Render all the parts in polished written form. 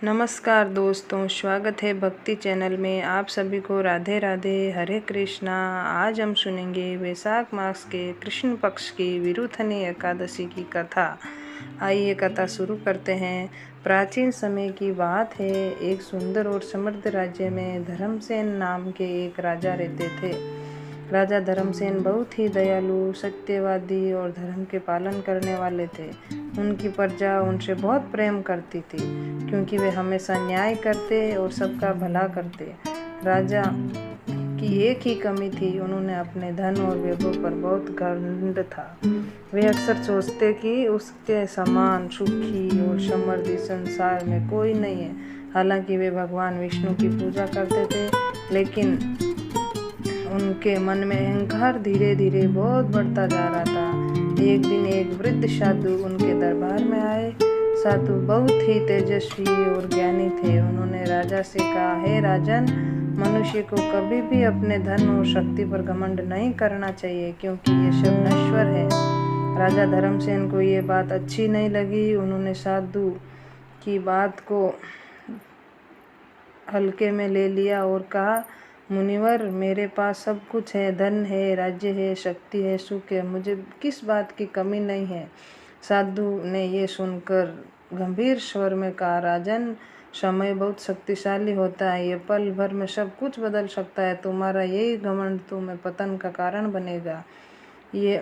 नमस्कार दोस्तों, स्वागत है भक्ति चैनल में। आप सभी को राधे राधे, हरे कृष्णा। आज हम सुनेंगे वैशाख मास के कृष्ण पक्ष की विरुथनी एकादशी की कथा। आइए कथा शुरू करते हैं। प्राचीन समय की बात है। एक सुंदर और समृद्ध राज्य में धर्मसेन नाम के एक राजा रहते थे। राजा धर्मसेन बहुत ही दयालु, सत्यवादी और धर्म के पालन करने वाले थे। उनकी प्रजा उनसे बहुत प्रेम करती थी क्योंकि वे हमेशा न्याय करते और सबका भला करते। राजा की एक ही कमी थी, उन्होंने अपने धन और वैभव पर बहुत घमंड था। वे अक्सर सोचते कि उसके समान सुखी और समृद्धि संसार में कोई नहीं है। हालांकि वे भगवान विष्णु की पूजा करते थे, लेकिन उनके मन में अहंकार धीरे धीरे बहुत बढ़ता जा रहा था। एक दिन एक वृद्ध साधु उनके दरबार में आए। साधु बहुत ही तेजस्वी और ज्ञानी थे। उन्होंने राजा से कहा, हे राजन, मनुष्य को कभी भी अपने धन और शक्ति पर घमंड नहीं करना चाहिए क्योंकि ये सब नश्वर है। राजा धर्मसेन को ये बात अच्छी नहीं लगी। उन्होंने साधु की बात को हल्के में ले लिया और कहा, मुनिवर, मेरे पास सब कुछ है, धन है, राज्य है, शक्ति है, सुख है, मुझे किस बात की कमी नहीं है। साधु ने ये सुनकर गंभीर स्वर में कहा, राजन, समय बहुत शक्तिशाली होता है, ये पल भर में सब कुछ बदल सकता है। तुम्हारा यही घमंड तुम्हें पतन का कारण बनेगा। ये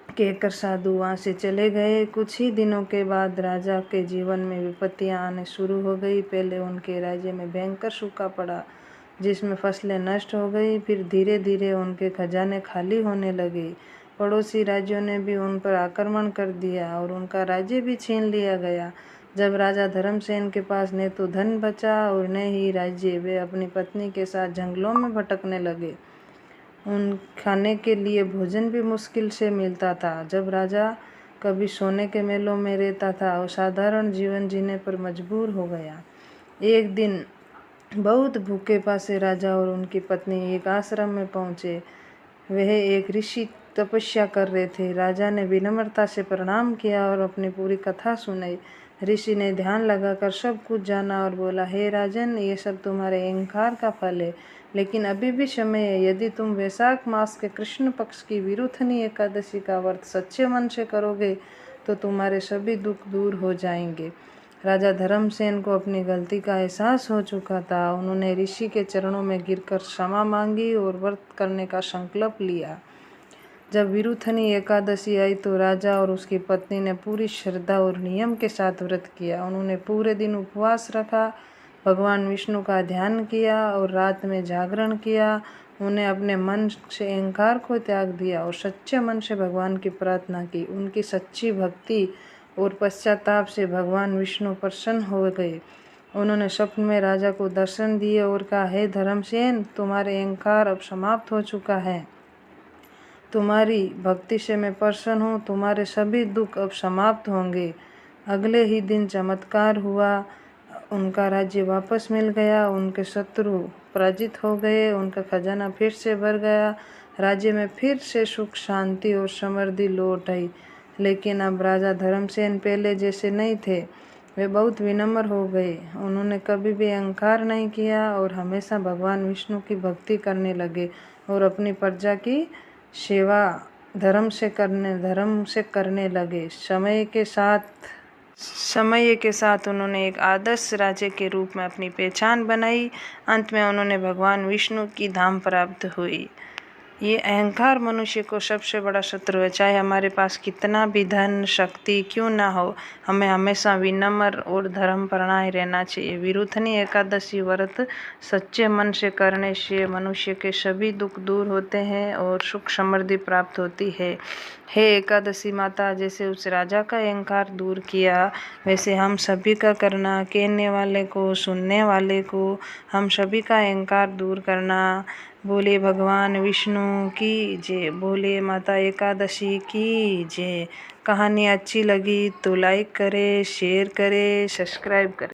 कहकर साधु वहाँ से चले गए। कुछ ही दिनों के बाद राजा के जीवन में विपत्तियां आने शुरू हो गई। पहले उनके राज्य में भयंकर सूखा पड़ा जिसमें फसलें नष्ट हो गई। फिर धीरे धीरे उनके खजाने खाली होने लगे। पड़ोसी राज्यों ने भी उन पर आक्रमण कर दिया और उनका राज्य भी छीन लिया गया। जब राजा धर्मसेन के पास न तो धन बचा और न ही राज्य, वे अपनी पत्नी के साथ जंगलों में भटकने लगे। उन खाने के लिए भोजन भी मुश्किल से मिलता था। जब राजा कभी सोने के महलों में रहता था और साधारण जीवन जीने पर मजबूर हो गया। एक दिन बहुत भूखे प्यासे राजा और उनकी पत्नी एक आश्रम में पहुँचे। वह एक ऋषि तपस्या कर रहे थे। राजा ने विनम्रता से प्रणाम किया और अपनी पूरी कथा सुनाई। ऋषि ने ध्यान लगाकर सब कुछ जाना और बोला, हे राजन, ये सब तुम्हारे अहंकार का फल है, लेकिन अभी भी समय है। यदि तुम वैशाख मास के कृष्ण पक्ष की विरुथनी एकादशी का व्रत सच्चे मन से करोगे तो तुम्हारे सभी दुख दूर हो जाएंगे। राजा धर्मसेन को अपनी गलती का एहसास हो चुका था। उन्होंने ऋषि के चरणों में गिरकर क्षमा मांगी और व्रत करने का संकल्प लिया। जब विरुथनी एकादशी आई तो राजा और उसकी पत्नी ने पूरी श्रद्धा और नियम के साथ व्रत किया। उन्होंने पूरे दिन उपवास रखा, भगवान विष्णु का ध्यान किया और रात में जागरण किया। उन्हें अपने मन से अहंकार को त्याग दिया और सच्चे मन से भगवान की प्रार्थना की। उनकी सच्ची भक्ति और पश्चाताप से भगवान विष्णु प्रसन्न हो गए। उन्होंने स्वप्न में राजा को दर्शन दिए और कहा, हे धर्मसेन, तुम्हारे अहंकार अब समाप्त हो चुका है। तुम्हारी भक्ति से मैं प्रसन्न हूँ। तुम्हारे सभी दुख अब समाप्त होंगे। अगले ही दिन चमत्कार हुआ। उनका राज्य वापस मिल गया। उनके शत्रु पराजित हो गए। उनका खजाना फिर से भर गया। राज्य में फिर से सुख, शांति और समृद्धि लौट आई। लेकिन अब राजा धर्मसेन पहले जैसे नहीं थे। वे बहुत विनम्र हो गए। उन्होंने कभी भी अहंकार नहीं किया और हमेशा भगवान विष्णु की भक्ति करने लगे और अपनी प्रजा की सेवा धर्म से करने लगे। समय के साथ उन्होंने एक आदर्श राजा के रूप में अपनी पहचान बनाई। अंत में उन्होंने भगवान विष्णु की धाम प्राप्त हुई। ये अहंकार मनुष्य को सबसे बड़ा शत्रु है। चाहे हमारे पास कितना भी धन शक्ति क्यों ना हो, हमें हमेशा विनम्र और धर्मपरायण रहना चाहिए। विरुथनी एकादशी व्रत सच्चे मन से करने से मनुष्य के सभी दुख दूर होते हैं और सुख समृद्धि प्राप्त होती है। हे एकादशी माता, जैसे उस राजा का अहंकार दूर किया, वैसे हम सभी का करना। कहने वाले को, सुनने वाले को, हम सभी का अहंकार दूर करना। बोले भगवान विष्णु की जय। बोले माता एकादशी की जय। कहानी अच्छी लगी तो लाइक करें, शेयर करें, सब्सक्राइब करें।